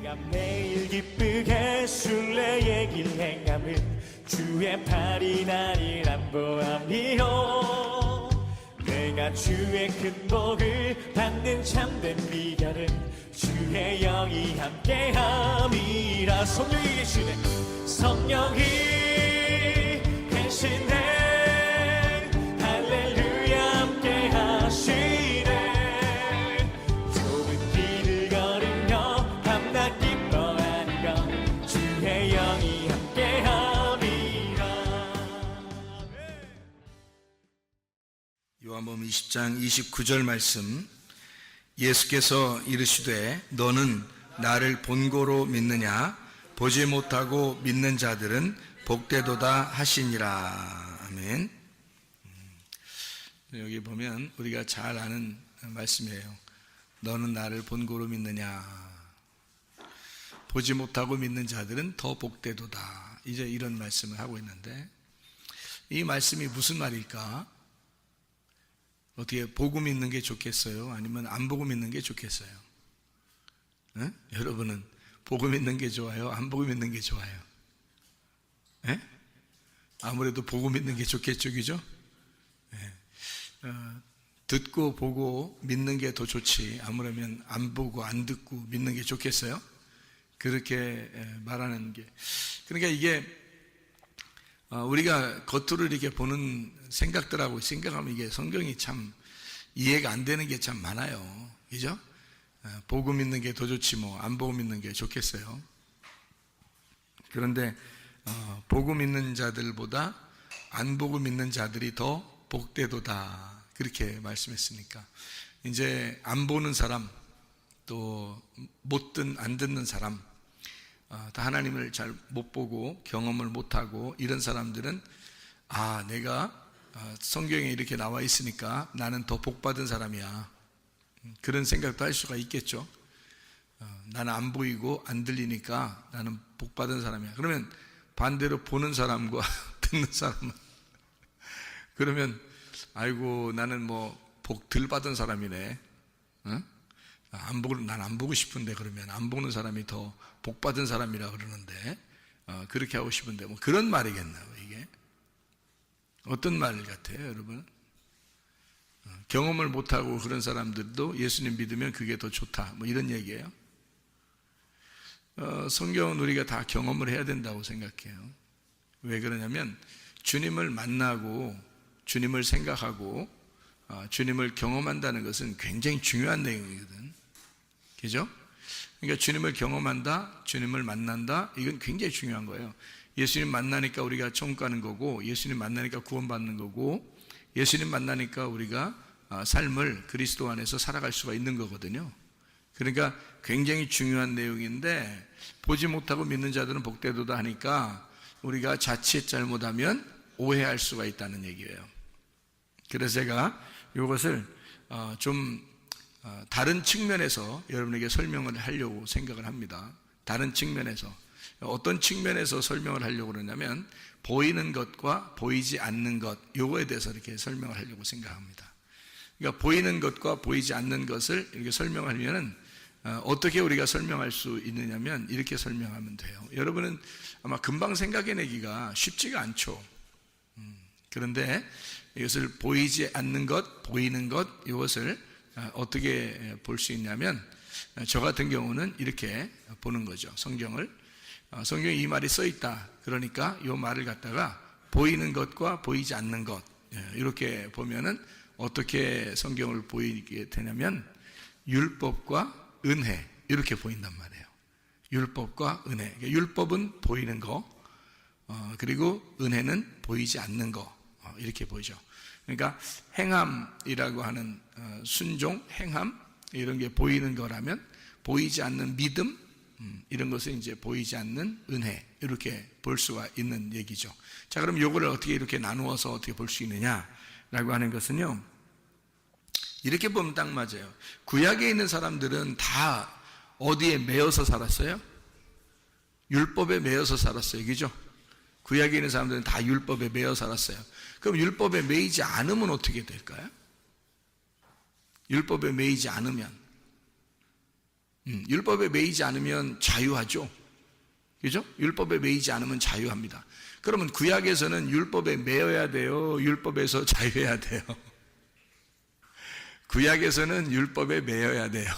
내가 매일 기쁘게 순례의 길 행함은 주의 팔이 나를 안보함이요. 내가 주의 큰 복을 받는 참된 비결은 주의 영이 함께함이라. 성령이 계시네, 성령이 계시네. 요한복음 20장 29절 말씀, 예수께서 이르시되 너는 나를 본고로 믿느냐? 보지 못하고 믿는 자들은 복되도다 하시니라. 아멘. 여기 보면 우리가 잘 아는 말씀이에요. 너는 나를 본고로 믿느냐? 보지 못하고 믿는 자들은 더 복되도다. 이제 이런 말씀을 하고 있는데, 이 말씀이 무슨 말일까? 어떻게 보고 믿는 게 좋겠어요? 아니면 안 보고 믿는 게 좋겠어요? 에? 여러분은 보고 믿는 게 좋아요? 안 보고 믿는 게 좋아요? 에? 아무래도 보고 믿는 게 좋겠죠, 그죠? 듣고 보고 믿는 게 더 좋지, 아무래면 안 보고 안 듣고 믿는 게 좋겠어요? 그렇게 말하는 게, 그러니까 이게 우리가 겉으로 이렇게 보는 생각들하고 생각하면 이게 성경이 참 이해가 안 되는 게 참 많아요. 그죠? 보고 믿는 게 더 좋지 뭐 안 보고 믿는 게 좋겠어요. 그런데 보고 믿는 자들보다 안 보고 믿는 자들이 더 복되도다, 그렇게 말씀했으니까 이제 안 보는 사람, 또 안 듣는 사람, 다 하나님을 잘 못 보고 경험을 못 하고 이런 사람들은 내가 성경에 이렇게 나와 있으니까 나는 더 복받은 사람이야, 그런 생각도 할 수가 있겠죠. 나는 안 보이고 안 들리니까 나는 복받은 사람이야. 그러면 반대로 보는 사람과 듣는 사람은 그러면 아이고 나는 뭐 복 덜 받은 사람이네. 난 안 보고 싶은데, 그러면 안 보는 사람이 더 복받은 사람이라 그러는데, 그렇게 하고 싶은데, 뭐 그런 말이겠나요, 이게? 어떤 말 같아요, 여러분? 경험을 못하고 그런 사람들도 예수님 믿으면 그게 더 좋다, 뭐 이런 얘기예요. 성경은 우리가 다 경험을 해야 된다고 생각해요. 왜 그러냐면, 주님을 만나고, 주님을 생각하고, 주님을 경험한다는 것은 굉장히 중요한 내용이거든. 그죠? 그러니까 주님을 경험한다, 주님을 만난다, 이건 굉장히 중요한 거예요. 예수님 만나니까 우리가 천국 가는 거고, 예수님 만나니까 구원받는 거고, 예수님 만나니까 우리가 삶을 그리스도 안에서 살아갈 수가 있는 거거든요. 그러니까 굉장히 중요한 내용인데, 보지 못하고 믿는 자들은 복되도다 하니까 우리가 자칫 잘못하면 오해할 수가 있다는 얘기예요. 그래서 제가 이것을 좀 다른 측면에서 여러분에게 설명을 하려고 생각을 합니다. 다른 측면에서. 어떤 측면에서 설명을 하려고 그러냐면, 보이는 것과 보이지 않는 것, 요거에 대해서 이렇게 설명을 하려고 생각합니다. 그러니까 보이는 것과 보이지 않는 것을 이렇게 설명하려면 어떻게 우리가 설명할 수 있느냐면, 이렇게 설명하면 돼요. 여러분은 아마 금방 생각해내기가 쉽지가 않죠. 그런데 이것을 보이지 않는 것, 보이는 것, 이것을 어떻게 볼 수 있냐면, 저 같은 경우는 이렇게 보는 거죠. 성경에 이 말이 써 있다, 그러니까 이 말을 갖다가 보이는 것과 보이지 않는 것, 이렇게 보면은 어떻게 성경을 보이게 되냐면, 율법과 은혜, 이렇게 보인단 말이에요. 율법과 은혜. 율법은 보이는 거, 그리고 은혜는 보이지 않는 거, 이렇게 보이죠. 그러니까 행함이라고 하는 순종, 행함, 이런 게 보이는 거라면, 보이지 않는 믿음, 이런 것은 이제 보이지 않는 은혜, 이렇게 볼 수가 있는 얘기죠. 자, 그럼 요거를 어떻게 이렇게 나누어서 어떻게 볼 수 있느냐라고 하는 것은요, 이렇게 보면 딱 맞아요. 구약에 있는 사람들은 다 어디에 매여서 살았어요? 율법에 매여서 살았어요, 그죠? 구약에 있는 사람들은 다 율법에 매여 살았어요. 그럼 율법에 매이지 않으면 어떻게 될까요? 율법에 매이지 않으면 율법에 매이지 않으면 자유하죠. 그죠? 율법에 매이지 않으면 자유합니다. 그러면 구약에서는 율법에 매여야 돼요? 율법에서 자유해야 돼요? 구약에서는 율법에 매여야 돼요.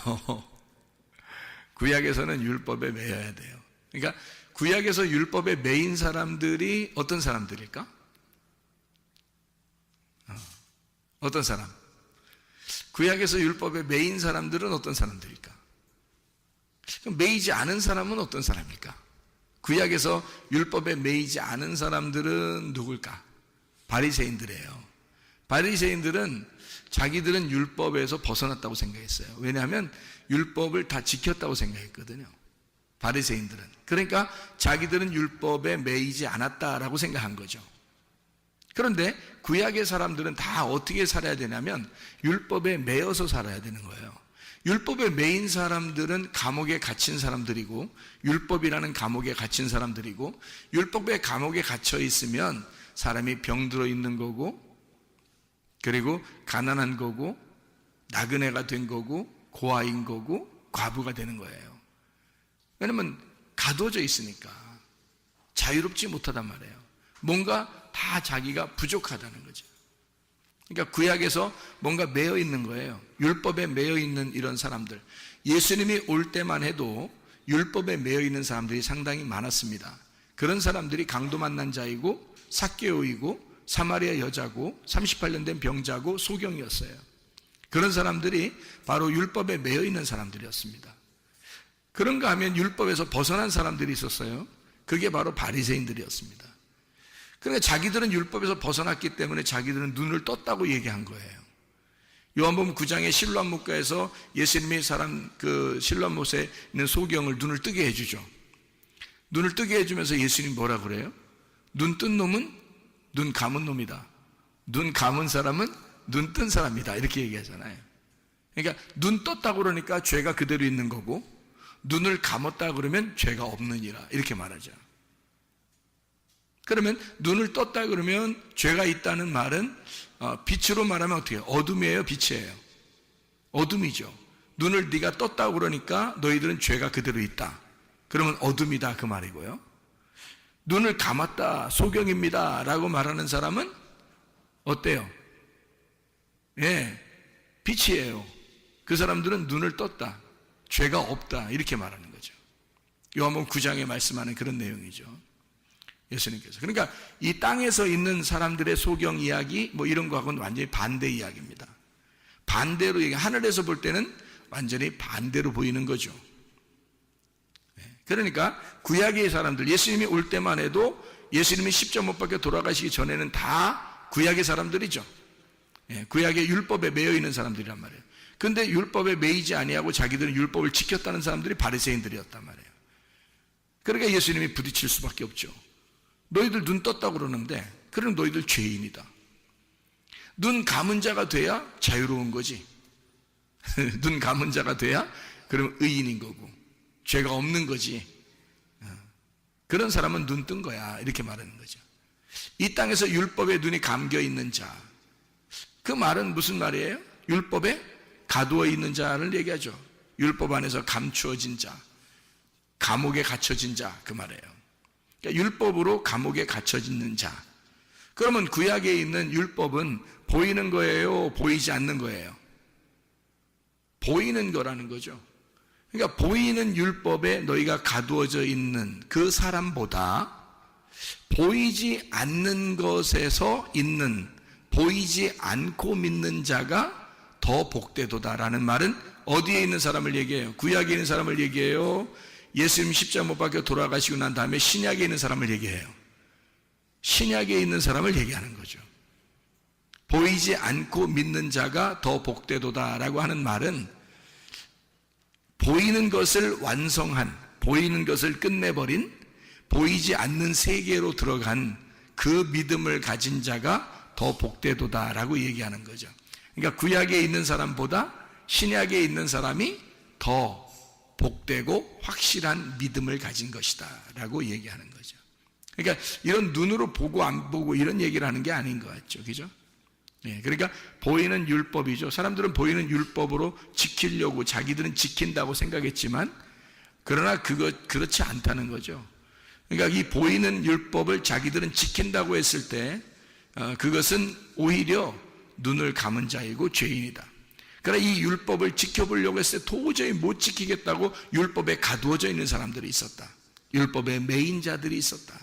구약에서는 율법에 매여야 돼요. 그러니까 구약에서 율법에 매인 사람들이 어떤 사람들일까? 어떤 사람? 구약에서 율법에 매인 사람들은 어떤 사람들일까? 그럼 매이지 않은 사람은 어떤 사람일까? 구약에서 율법에 매이지 않은 사람들은 누굴까? 바리새인들이에요. 바리새인들은 자기들은 율법에서 벗어났다고 생각했어요. 왜냐하면 율법을 다 지켰다고 생각했거든요. 바리새인들은. 그러니까 자기들은 율법에 매이지 않았다라고 생각한 거죠. 그런데 구약의 사람들은 다 어떻게 살아야 되냐면 율법에 매여서 살아야 되는 거예요. 율법에 매인 사람들은 감옥에 갇힌 사람들이고, 율법이라는 감옥에 갇힌 사람들이고, 율법의 감옥에 갇혀 있으면 사람이 병들어 있는 거고, 그리고 가난한 거고, 나그네가 된 거고, 고아인 거고, 과부가 되는 거예요. 왜냐면 가두어져 있으니까 자유롭지 못하단 말이에요. 뭔가 다 자기가 부족하다는 거죠. 그러니까 구약에서 뭔가 매여 있는 거예요. 율법에 매여 있는 이런 사람들. 예수님이 올 때만 해도 율법에 매여 있는 사람들이 상당히 많았습니다. 그런 사람들이 강도 만난 자이고, 삭개오이고, 사마리아 여자고, 38년 된 병자고, 소경이었어요. 그런 사람들이 바로 율법에 매여 있는 사람들이었습니다. 그런가 하면 율법에서 벗어난 사람들이 있었어요. 그게 바로 바리새인들이었습니다. 그러니까 자기들은 율법에서 벗어났기 때문에 자기들은 눈을 떴다고 얘기한 거예요. 요한복음 9장의 실로암 목가에서 예수님이 실로암 못에 있는 소경을 눈을 뜨게 해주죠. 눈을 뜨게 해주면서 예수님이 뭐라 그래요? 눈 뜬 놈은 눈 감은 놈이다. 눈 감은 사람은 눈 뜬 사람이다. 이렇게 얘기하잖아요. 그러니까 눈 떴다 그러니까 죄가 그대로 있는 거고, 눈을 감았다 그러면 죄가 없느니라. 이렇게 말하죠. 그러면 눈을 떴다 그러면 죄가 있다는 말은 빛으로 말하면 어떻게 해요? 어둠이에요? 빛이에요? 어둠이죠. 눈을 네가 떴다 그러니까 너희들은 죄가 그대로 있다. 그러면 어둠이다 그 말이고요. 눈을 감았다, 소경입니다 라고 말하는 사람은 어때요? 예, 빛이에요. 그 사람들은 눈을 떴다, 죄가 없다 이렇게 말하는 거죠. 요한복음 9장에 말씀하는 그런 내용이죠. 예수님께서. 그러니까 이 땅에서 있는 사람들의 소경 이야기 뭐 이런 거하고는 완전히 반대 이야기입니다. 반대로 하늘에서 볼 때는 완전히 반대로 보이는 거죠. 그러니까 구약의 사람들, 예수님이 올 때만 해도 예수님이 십자가 못 박혀 돌아가시기 전에는 다 구약의 사람들이죠. 구약의 율법에 매여 있는 사람들이란 말이에요. 근데 율법에 매이지 아니하고 자기들은 율법을 지켰다는 사람들이 바리새인들이었단 말이에요. 그러니까 예수님이 부딪힐 수밖에 없죠. 너희들 눈 떴다고 그러는데 그럼 너희들 죄인이다. 눈 감은 자가 돼야 자유로운 거지. 눈 감은 자가 돼야 그럼 의인인 거고 죄가 없는 거지. 그런 사람은 눈 뜬 거야 이렇게 말하는 거죠. 이 땅에서 율법에 눈이 감겨 있는 자, 그 말은 무슨 말이에요? 율법에 가두어 있는 자를 얘기하죠. 율법 안에서 감추어진 자, 감옥에 갇혀진 자 그 말이에요. 그러니까 율법으로 감옥에 갇혀있는 자. 그러면 구약에 있는 율법은 보이는 거예요? 보이지 않는 거예요? 보이는 거라는 거죠. 그러니까 보이는 율법에 너희가 가두어져 있는 그 사람보다 보이지 않는 것에서 있는, 보이지 않고 믿는 자가 더 복되도다라는 말은 어디에 있는 사람을 얘기해요? 구약에 있는 사람을 얘기해요? 예수님 십자가 못 박혀 돌아가시고 난 다음에 신약에 있는 사람을 얘기해요? 신약에 있는 사람을 얘기하는 거죠. 보이지 않고 믿는 자가 더 복되도다라고 하는 말은 보이는 것을 완성한, 보이는 것을 끝내버린, 보이지 않는 세계로 들어간 그 믿음을 가진 자가 더 복되도다라고 얘기하는 거죠. 그러니까 구약에 있는 사람보다 신약에 있는 사람이 더 복되고 확실한 믿음을 가진 것이다 라고 얘기하는 거죠. 그러니까 이런 눈으로 보고 안 보고 이런 얘기를 하는 게 아닌 것 같죠. 그죠? 그러니까 보이는 율법이죠. 사람들은 보이는 율법으로 지키려고 자기들은 지킨다고 생각했지만 그러나 그렇지 않다는 거죠. 그러니까 이 보이는 율법을 자기들은 지킨다고 했을 때 그것은 오히려 눈을 감은 자이고 죄인이다. 그러나 이 율법을 지켜보려고 했을 때 도저히 못 지키겠다고 율법에 가두어져 있는 사람들이 있었다. 율법의 매인자들이 있었다.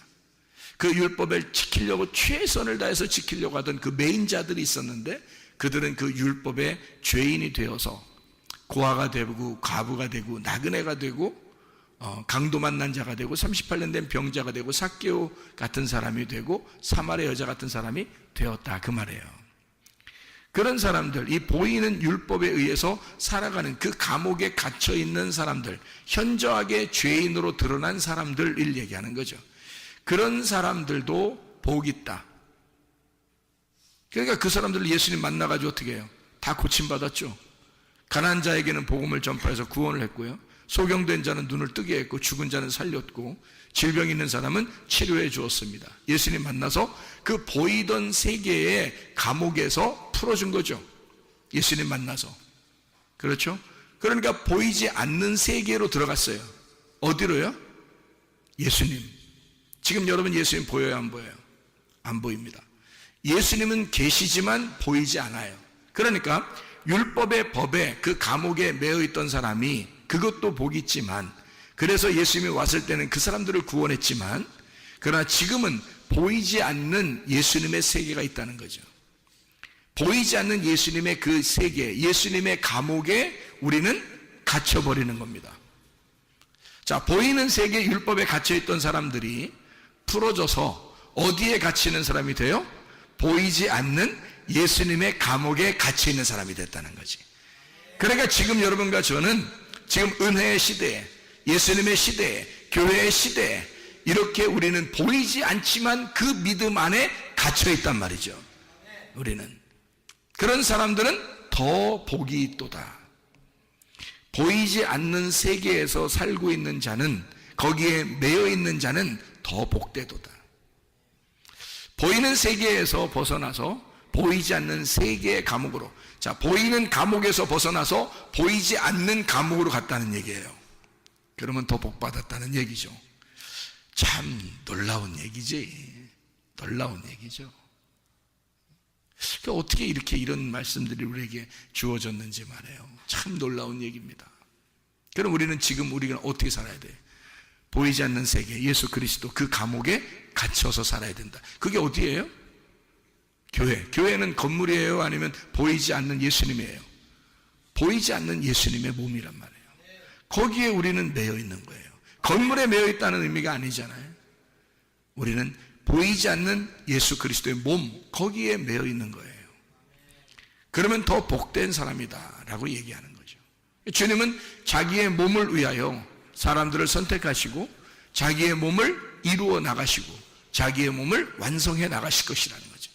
그 율법을 지키려고 최선을 다해서 지키려고 하던 그 매인자들이 있었는데 그들은 그 율법의 죄인이 되어서 고아가 되고 과부가 되고 나그네가 되고 강도 만난 자가 되고 38년 된 병자가 되고 삭개오 같은 사람이 되고 사마리아 여자 같은 사람이 되었다 그 말이에요. 그런 사람들, 이 보이는 율법에 의해서 살아가는 그 감옥에 갇혀 있는 사람들, 현저하게 죄인으로 드러난 사람들을 얘기하는 거죠. 그런 사람들도 복이 있다. 그러니까 그 사람들 예수님 만나가지고 어떻게 해요? 다 고침받았죠. 가난한 자에게는 복음을 전파해서 구원을 했고요. 소경된 자는 눈을 뜨게 했고 죽은 자는 살렸고 질병 있는 사람은 치료해 주었습니다. 예수님 만나서 그 보이던 세계의 감옥에서 풀어준 거죠. 예수님 만나서. 그렇죠? 그러니까 보이지 않는 세계로 들어갔어요. 어디로요? 예수님. 지금 여러분 예수님 보여요, 안 보여요? 안 보입니다. 예수님은 계시지만 보이지 않아요. 그러니까 율법의 법에 그 감옥에 매여 있던 사람이 그것도 복이 있지만 그래서 예수님이 왔을 때는 그 사람들을 구원했지만 그러나 지금은 보이지 않는 예수님의 세계가 있다는 거죠. 보이지 않는 예수님의 그 세계, 예수님의 감옥에 우리는 갇혀버리는 겁니다. 자, 보이는 세계 율법에 갇혀있던 사람들이 풀어져서 어디에 갇히는 사람이 돼요? 보이지 않는 예수님의 감옥에 갇혀있는 사람이 됐다는 거지. 그러니까 지금 여러분과 저는 지금 은혜의 시대에, 예수님의 시대에, 교회의 시대에 이렇게 우리는 보이지 않지만 그 믿음 안에 갇혀있단 말이죠. 우리는. 그런 사람들은 더 복이 있도다. 보이지 않는 세계에서 살고 있는 자는, 거기에 매여 있는 자는 더 복되도다. 보이는 세계에서 벗어나서 보이지 않는 세계의 감옥으로, 자, 보이는 감옥에서 벗어나서 보이지 않는 감옥으로 갔다는 얘기예요. 그러면 더 복받았다는 얘기죠. 참 놀라운 얘기지. 놀라운 얘기죠. 그러니까 어떻게 이렇게 이런 말씀들이 우리에게 주어졌는지 말이에요. 참 놀라운 얘기입니다. 그럼 우리는 지금 우리가 어떻게 살아야 돼? 보이지 않는 세계, 예수 그리스도 그 감옥에 갇혀서 살아야 된다. 그게 어디예요? 교회. 교회는 건물이에요? 아니면 보이지 않는 예수님이에요? 보이지 않는 예수님의 몸이란 말이에요. 거기에 우리는 매여 있는 거예요. 건물에 매여 있다는 의미가 아니잖아요. 우리는 보이지 않는 예수 그리스도의 몸, 거기에 매여 있는 거예요. 그러면 더 복된 사람이다 라고 얘기하는 거죠. 주님은 자기의 몸을 위하여 사람들을 선택하시고 자기의 몸을 이루어 나가시고 자기의 몸을 완성해 나가실 것이라는 거죠.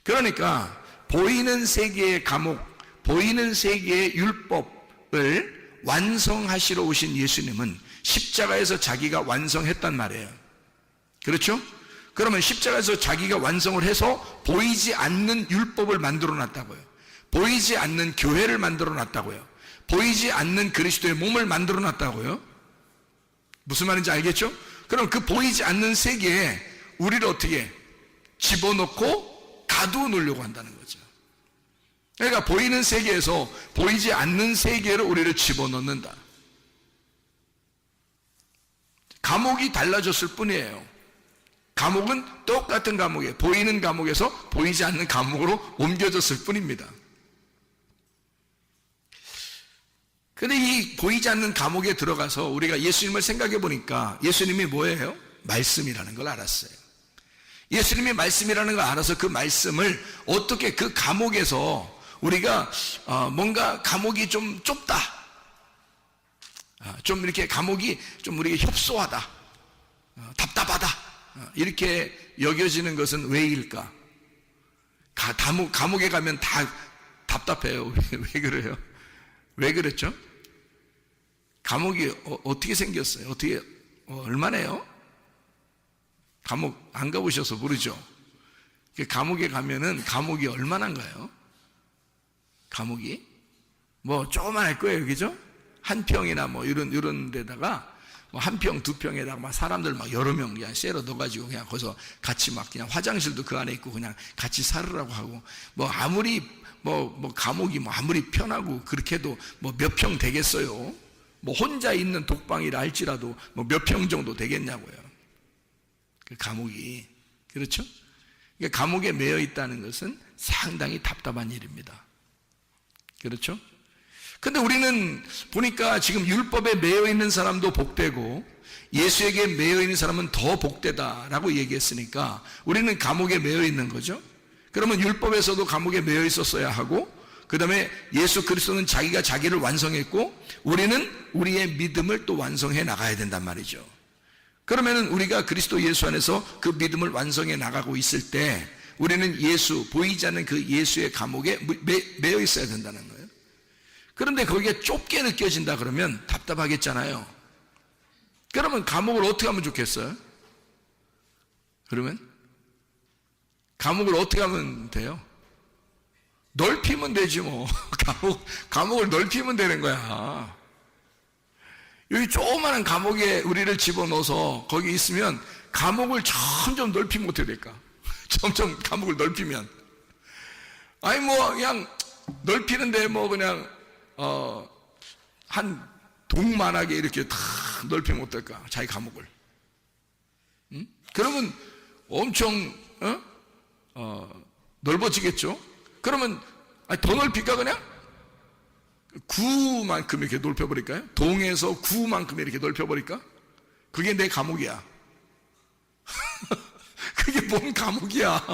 그러니까 보이는 세계의 감옥, 보이는 세계의 율법을 완성하시러 오신 예수님은 십자가에서 자기가 완성했단 말이에요. 그렇죠? 그러면 십자가에서 자기가 완성을 해서 보이지 않는 율법을 만들어 놨다고요. 보이지 않는 교회를 만들어 놨다고요. 보이지 않는 그리스도의 몸을 만들어 놨다고요. 무슨 말인지 알겠죠? 그럼 그 보이지 않는 세계에 우리를 어떻게 집어넣고 가두어 놓으려고 한다는 거죠. 그러니까 보이는 세계에서 보이지 않는 세계로 우리를 집어넣는다. 감옥이 달라졌을 뿐이에요. 감옥은 똑같은 감옥이에요. 보이는 감옥에서 보이지 않는 감옥으로 옮겨졌을 뿐입니다. 근데 이 보이지 않는 감옥에 들어가서 우리가 예수님을 생각해 보니까 예수님이 뭐예요? 말씀이라는 걸 알았어요. 예수님이 말씀이라는 걸 알아서 그 말씀을 어떻게 그 감옥에서 우리가 뭔가 감옥이 좀 좁다, 좀 이렇게 감옥이 좀 우리에게 협소하다, 답답하다 이렇게 여겨지는 것은 왜일까? 감옥에 가면 다 답답해요. 왜 그래요? 왜 그랬죠? 감옥이 어떻게 생겼어요? 어떻게 얼마나요? 감옥 안 가보셔서 모르죠. 감옥에 가면은 감옥이 얼마나인가요? 감옥이 뭐 조그만할 거예요, 그죠? 한 평이나 뭐 이런 데다가 뭐 한 평, 두 평에다가 막 사람들 막 여러 명 그냥 쎄러 넣어가지고 그냥 거기서 같이 막 그냥 화장실도 그 안에 있고 그냥 같이 살으라고 하고, 뭐 아무리 뭐 감옥이 뭐 아무리 편하고 그렇게 해도 뭐 몇 평 되겠어요? 뭐 혼자 있는 독방이라 할지라도 뭐 몇 평 정도 되겠냐고요. 그 감옥이. 그렇죠? 그러니까 감옥에 매여 있다는 것은 상당히 답답한 일입니다. 그렇죠? 근데 우리는 보니까 지금 율법에 매여 있는 사람도 복되고 예수에게 매여 있는 사람은 더 복되다라고 얘기했으니까 우리는 감옥에 매여 있는 거죠. 그러면 율법에서도 감옥에 매여 있었어야 하고, 그 다음에 예수 그리스도는 자기가 자기를 완성했고 우리는 우리의 믿음을 또 완성해 나가야 된단 말이죠. 그러면은 우리가 그리스도 예수 안에서 그 믿음을 완성해 나가고 있을 때 우리는 예수, 보이지 않는 그 예수의 감옥에 매여 있어야 된다는 거예요. 그런데 거기에 좁게 느껴진다 그러면 답답하겠잖아요. 그러면 감옥을 어떻게 하면 좋겠어요? 그러면 감옥을 어떻게 하면 돼요? 넓히면 되지 뭐. 감옥을 넓히면 되는 거야. 여기 조그마한 감옥에 우리를 집어넣어서 거기 있으면 감옥을 점점 넓히면 어떻게 될까? 점점 감옥을 넓히면, 아니 뭐 그냥 넓히는데 뭐 그냥 한 동만하게 이렇게 다 넓히면 어떨까? 자기 감옥을. 그러면 엄청 넓어지겠죠? 그러면 더 넓힐까 그냥? 구만큼 이렇게 넓혀버릴까요? 동에서 구만큼 이렇게 넓혀버릴까? 그게 내 감옥이야. 그게 뭔 감옥이야.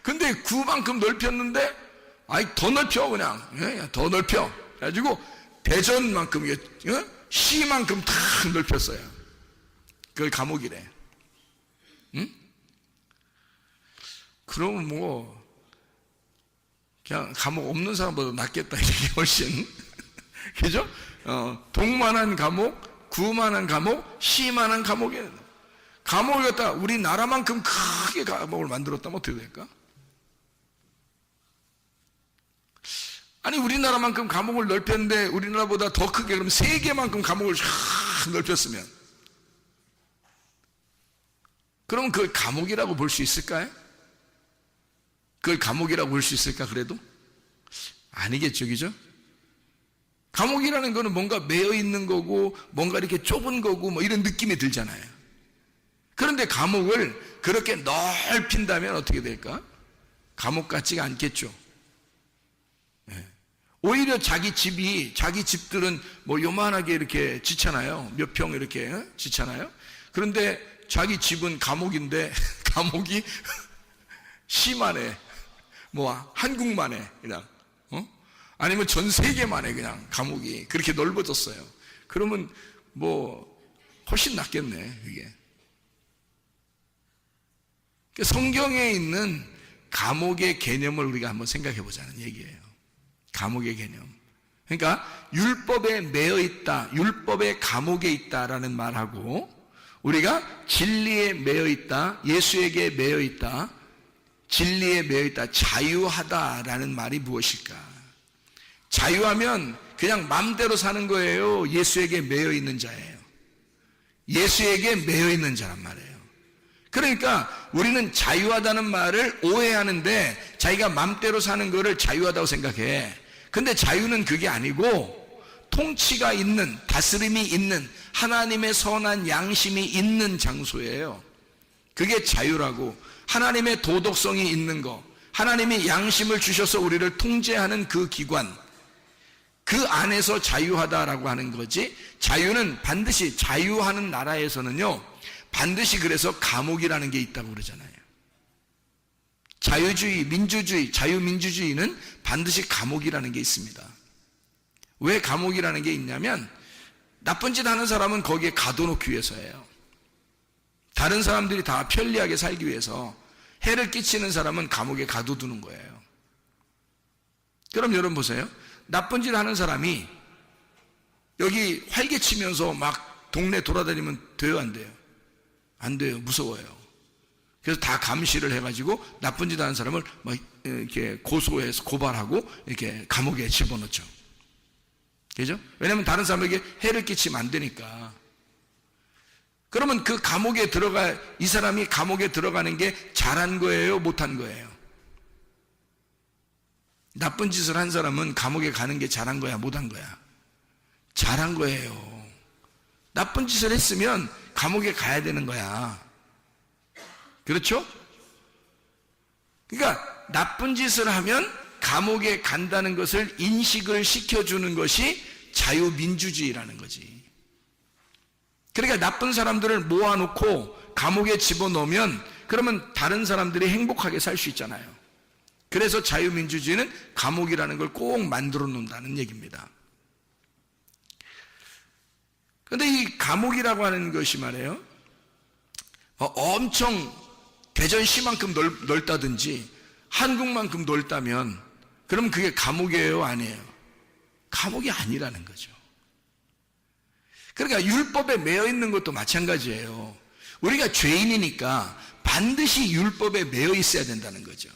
근데 구만큼 넓혔는데 더 넓혀 그냥. 더 넓혀. 그래가지고 대전만큼, 시만큼 다 넓혔어요. 그걸 감옥이래. 응? 그러면 뭐 그냥 감옥 없는 사람보다 낫겠다, 이게 훨씬. 그죠? 동만한 감옥, 구만한 감옥, 시만한 감옥에, 감옥을 갖다 우리나라만큼 크게 감옥을 만들었다면 어떻게 될까? 아니 우리나라만큼 감옥을 넓혔는데 우리나라보다 더 크게, 그럼 세계만큼 감옥을 쫙 넓혔으면, 그럼 그걸 감옥이라고 볼 수 있을까요? 그걸 감옥이라고 볼 수 있을까? 그래도 아니겠죠, 그죠? 감옥이라는 거는 뭔가 매여 있는 거고 뭔가 이렇게 좁은 거고 뭐 이런 느낌이 들잖아요. 그런데 감옥을 그렇게 넓힌다면 어떻게 될까? 감옥 같지가 않겠죠. 오히려 자기 집들은 뭐 요만하게 이렇게 짓잖아요. 몇 평 이렇게 짓잖아요. 그런데 자기 집은 감옥인데 감옥이 시만에, 뭐 한국만에 그냥, 아니면 전 세계만에 그냥 감옥이 그렇게 넓어졌어요. 그러면 뭐 훨씬 낫겠네, 그게. 성경에 있는 감옥의 개념을 우리가 한번 생각해 보자는 얘기예요. 감옥의 개념. 그러니까 율법에 매여 있다, 율법의 감옥에 있다라는 말하고, 우리가 진리에 매여 있다, 예수에게 매여 있다, 진리에 매여 있다, 자유하다라는 말이 무엇일까? 자유하면 그냥 마음대로 사는 거예요? 예수에게 매여 있는 자예요? 예수에게 매여 있는 자란 말이에요. 그러니까 우리는 자유하다는 말을 오해하는데 자기가 마음대로 사는 거를 자유하다고 생각해. 근데 자유는 그게 아니고 통치가 있는, 다스림이 있는, 하나님의 선한 양심이 있는 장소예요. 그게 자유라고. 하나님의 도덕성이 있는 거, 하나님이 양심을 주셔서 우리를 통제하는 그 기관, 그 안에서 자유하다라고 하는 거지. 자유는 반드시, 자유하는 나라에서는요 반드시 그래서 감옥이라는 게 있다고 그러잖아요. 자유주의, 민주주의, 자유민주주의는 반드시 감옥이라는 게 있습니다. 왜 감옥이라는 게 있냐면 나쁜 짓 하는 사람은 거기에 가둬놓기 위해서예요. 다른 사람들이 다 편리하게 살기 위해서 해를 끼치는 사람은 감옥에 가둬두는 거예요. 그럼 여러분 보세요. 나쁜 짓 하는 사람이 여기 활개치면서 막 동네 돌아다니면 돼요, 안 돼요? 안 돼요. 무서워요. 그래서 다 감시를 해가지고 나쁜 짓 하는 사람을 막 이렇게 고소해서 고발하고 이렇게 감옥에 집어넣죠. 그죠? 왜냐하면 다른 사람에게 해를 끼치면 안 되니까. 그러면 그 감옥에 이 사람이 감옥에 들어가는 게 잘한 거예요? 못한 거예요? 나쁜 짓을 한 사람은 감옥에 가는 게 잘한 거야? 못한 거야? 잘한 거예요. 나쁜 짓을 했으면 감옥에 가야 되는 거야. 그렇죠? 그러니까 나쁜 짓을 하면 감옥에 간다는 것을 인식을 시켜주는 것이 자유민주주의라는 거지. 그러니까 나쁜 사람들을 모아놓고 감옥에 집어넣으면 그러면 다른 사람들이 행복하게 살 수 있잖아요. 그래서 자유민주주의는 감옥이라는 걸 꼭 만들어 놓는다는 얘기입니다. 그런데 이 감옥이라고 하는 것이 말이에요, 엄청 대전시만큼 넓다든지 한국만큼 넓다면 그럼 그게 감옥이에요? 아니에요? 감옥이 아니라는 거죠. 그러니까 율법에 매여 있는 것도 마찬가지예요. 우리가 죄인이니까 반드시 율법에 매여 있어야 된다는 거죠.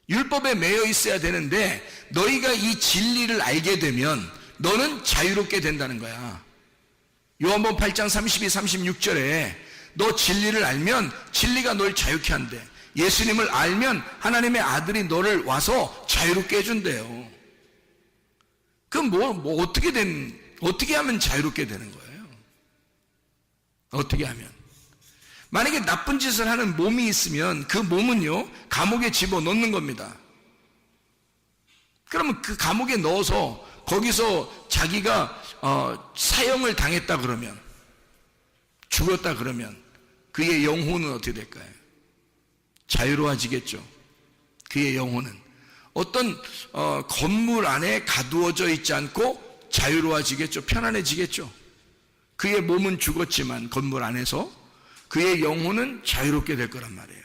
율법에 매여 있어야 되는데 너희가 이 진리를 알게 되면 너는 자유롭게 된다는 거야. 요한복음 8장 32, 36절에 너 진리를 알면 진리가 널 자유케 한대. 예수님을 알면 하나님의 아들이 너를 와서 자유롭게 해준대요. 그럼 어떻게 하면 자유롭게 되는 거예요? 어떻게 하면? 만약에 나쁜 짓을 하는 몸이 있으면 그 몸은요, 감옥에 집어넣는 겁니다. 그러면 그 감옥에 넣어서 거기서 자기가 사형을 당했다 그러면, 죽었다 그러면 그의 영혼은 어떻게 될까요? 자유로워지겠죠. 그의 영혼은 어떤 건물 안에 가두어져 있지 않고 자유로워지겠죠. 편안해지겠죠. 그의 몸은 죽었지만 건물 안에서 그의 영혼은 자유롭게 될 거란 말이에요.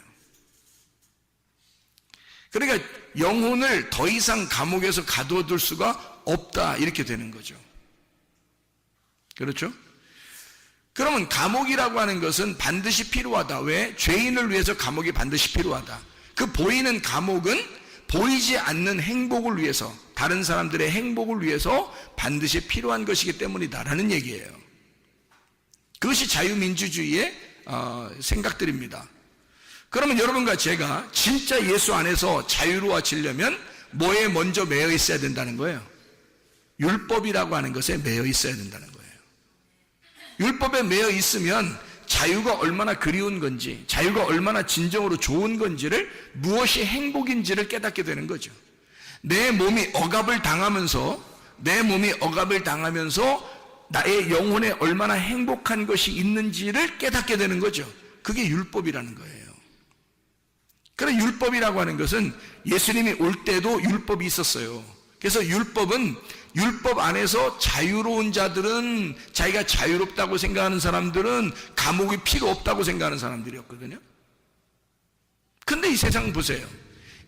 그러니까 영혼을 더 이상 감옥에서 가두어둘 수가 없다, 이렇게 되는 거죠. 그렇죠? 그러면 감옥이라고 하는 것은 반드시 필요하다. 왜? 죄인을 위해서 감옥이 반드시 필요하다. 그 보이는 감옥은 보이지 않는 행복을 위해서, 다른 사람들의 행복을 위해서 반드시 필요한 것이기 때문이다라는 얘기예요. 그것이 자유민주주의의 생각들입니다. 그러면 여러분과 제가 진짜 예수 안에서 자유로워지려면 뭐에 먼저 매여 있어야 된다는 거예요? 율법이라고 하는 것에 매여 있어야 된다는 거예요. 율법에 매여 있으면 자유가 얼마나 그리운 건지, 자유가 얼마나 진정으로 좋은 건지를, 무엇이 행복인지를 깨닫게 되는 거죠. 내 몸이 억압을 당하면서 나의 영혼에 얼마나 행복한 것이 있는지를 깨닫게 되는 거죠. 그게 율법이라는 거예요. 그래서 율법이라고 하는 것은 예수님이 올 때도 율법이 있었어요. 그래서 율법 안에서 자유로운 자들은, 자기가 자유롭다고 생각하는 사람들은 감옥이 필요 없다고 생각하는 사람들이었거든요. 근데 이 세상 보세요.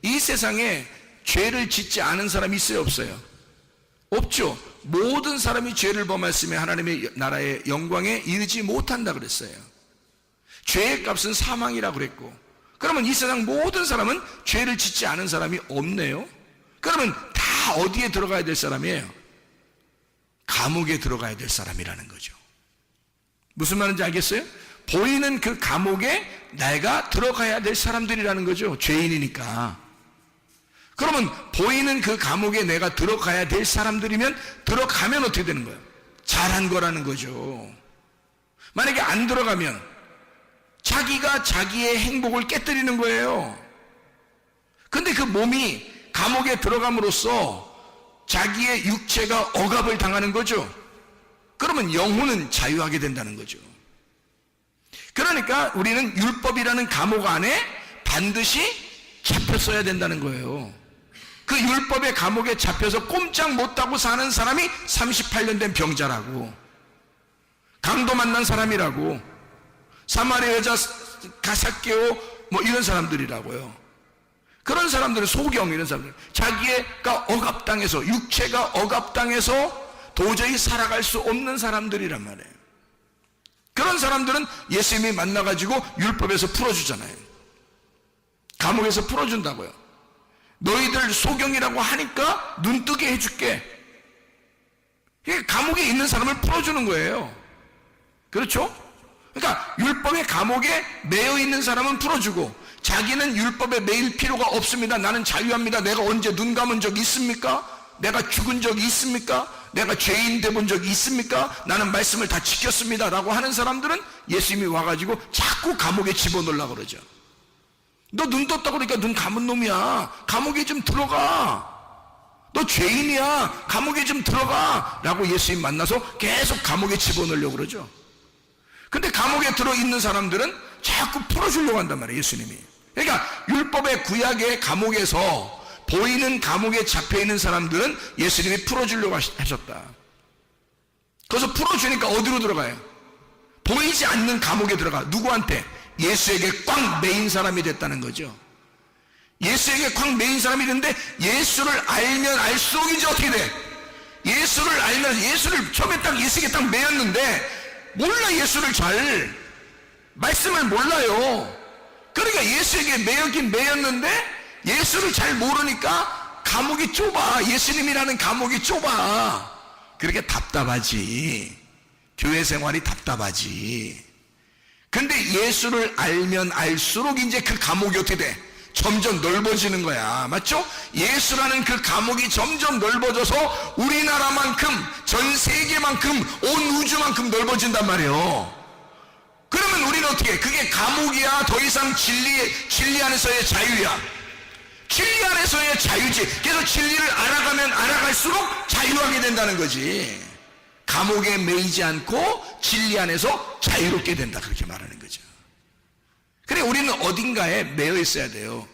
이 세상에 죄를 짓지 않은 사람이 있어요, 없어요? 없죠. 모든 사람이 죄를 범했으면 하나님의 나라의 영광에 이르지 못한다 그랬어요. 죄의 값은 사망이라고 그랬고, 그러면 이 세상 모든 사람은 죄를 짓지 않은 사람이 없네요. 그러면 다 어디에 들어가야 될 사람이에요? 감옥에 들어가야 될 사람이라는 거죠. 무슨 말인지 알겠어요? 보이는 그 감옥에 내가 들어가야 될 사람들이라는 거죠. 죄인이니까. 그러면 보이는 그 감옥에 내가 들어가야 될 사람들이면, 들어가면 어떻게 되는 거예요? 잘한 거라는 거죠. 만약에 안 들어가면 자기가 자기의 행복을 깨뜨리는 거예요. 근데 그 몸이 감옥에 들어감으로써 자기의 육체가 억압을 당하는 거죠. 그러면 영혼은 자유하게 된다는 거죠. 그러니까 우리는 율법이라는 감옥 안에 반드시 잡혔어야 된다는 거예요. 그 율법의 감옥에 잡혀서 꼼짝 못하고 사는 사람이 38년 된 병자라고, 강도 만난 사람이라고, 사마리아 여자 가삭개오 뭐 이런 사람들이라고요. 그런 사람들은 소경, 이런 사람들, 자기가 억압당해서, 육체가 억압당해서 도저히 살아갈 수 없는 사람들이란 말이에요. 그런 사람들은 예수님이 만나가지고 율법에서 풀어주잖아요. 감옥에서 풀어준다고요. 너희들 소경이라고 하니까 눈 뜨게 해줄게. 이게 감옥에 있는 사람을 풀어주는 거예요. 그렇죠? 그러니까 율법의 감옥에 매여 있는 사람은 풀어주고, 자기는 율법에 매일 필요가 없습니다. 나는 자유합니다. 내가 언제 눈 감은 적 있습니까? 내가 죽은 적이 있습니까? 내가 죄인 돼본 적이 있습니까? 나는 말씀을 다 지켰습니다 라고 하는 사람들은 예수님이 와가지고 자꾸 감옥에 집어넣으려고 그러죠. 너 눈 떴다고 그러니까 눈 감은 놈이야. 감옥에 좀 들어가. 너 죄인이야. 감옥에 좀 들어가 라고 예수님 만나서 계속 감옥에 집어넣으려고 그러죠. 근데 감옥에 들어있는 사람들은 자꾸 풀어주려고 한단 말이에요, 예수님이. 그러니까 율법의 구약의 감옥에서 보이는 감옥에 잡혀있는 사람들은 예수님이 풀어주려고 하셨다. 그래서 풀어주니까 어디로 들어가요? 보이지 않는 감옥에 들어가. 누구한테? 예수에게 꽉 매인 사람이 됐다는 거죠. 예수에게 꽉 매인 사람이 됐는데, 예수를 알면 알수록 이제 어떻게 돼? 예수를 알면, 예수를 처음에 딱 예수에게 딱 매였는데 몰라. 예수를 잘 말씀을 몰라요. 그러니까 예수에게 매였긴 매였는데 예수를 잘 모르니까 감옥이 좁아. 예수님이라는 감옥이 좁아. 그렇게 답답하지. 교회 생활이 답답하지. 근데 예수를 알면 알수록 이제 그 감옥이 어떻게 돼? 점점 넓어지는 거야. 맞죠? 예수라는 그 감옥이 점점 넓어져서 우리나라만큼, 전 세계만큼, 온 우주만큼 넓어진단 말이에요. 그러면 우리는 어떻게 해? 그게 감옥이야? 더 이상 진리 안에서의 자유야? 진리 안에서의 자유지. 그래서 진리를 알아가면 알아갈수록 자유하게 된다는 거지. 감옥에 매이지 않고 진리 안에서 자유롭게 된다, 그렇게 말하는 거죠. 그래, 우리는 어딘가에 매여 있어야 돼요.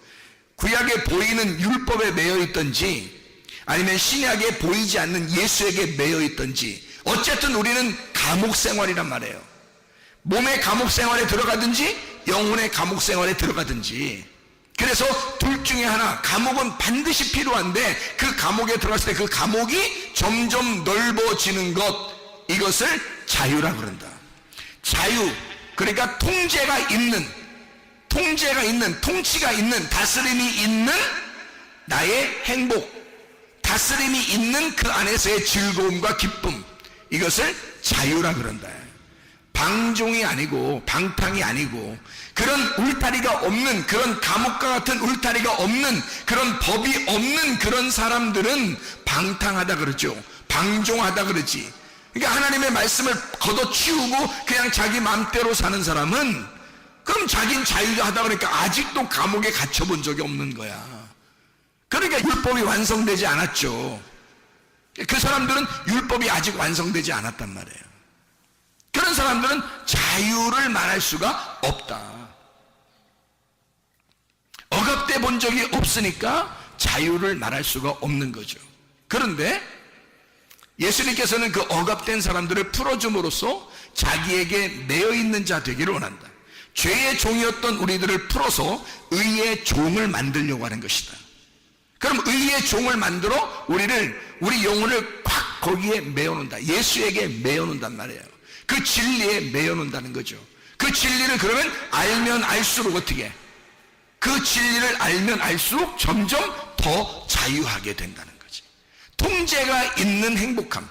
구약에 보이는 율법에 매여 있든지 아니면 신약에 보이지 않는 예수에게 매여 있든지, 어쨌든 우리는 감옥 생활이란 말이에요. 몸의 감옥 생활에 들어가든지 영혼의 감옥 생활에 들어가든지. 그래서 둘 중에 하나, 감옥은 반드시 필요한데 그 감옥에 들어갔을 때 그 감옥이 점점 넓어지는 것, 이것을 자유라 그런다. 자유, 그러니까 통치가 있는, 통치가 있는, 다스림이 있는 나의 행복, 다스림이 있는 그 안에서의 즐거움과 기쁨, 이것을 자유라 그런다. 방종이 아니고 방탕이 아니고 그런 울타리가 없는, 그런 감옥과 같은 울타리가 없는, 그런 법이 없는 그런 사람들은 방탕하다 그러죠. 방종하다 그러지. 그러니까 하나님의 말씀을 걷어치우고 그냥 자기 마음대로 사는 사람은, 그럼 자기는 자유하다 그러니까 아직도 감옥에 갇혀본 적이 없는 거야. 그러니까 율법이 완성되지 않았죠. 그 사람들은 율법이 아직 완성되지 않았단 말이에요. 그런 사람들은 자유를 말할 수가 없다. 억압돼 본 적이 없으니까 자유를 말할 수가 없는 거죠. 그런데 예수님께서는 그 억압된 사람들을 풀어줌으로써 자기에게 매여있는 자 되기를 원한다. 죄의 종이었던 우리들을 풀어서 의의 종을 만들려고 하는 것이다. 그럼 의의 종을 만들어 우리 영혼을 꽉 거기에 매어놓는다. 예수에게 매어놓는단 말이에요. 그 진리에 매어놓는다는 거죠. 그 진리를 그러면 알면 알수록 어떻게 해? 그 진리를 알면 알수록 점점 더 자유하게 된다는 거지. 통제가 있는 행복함,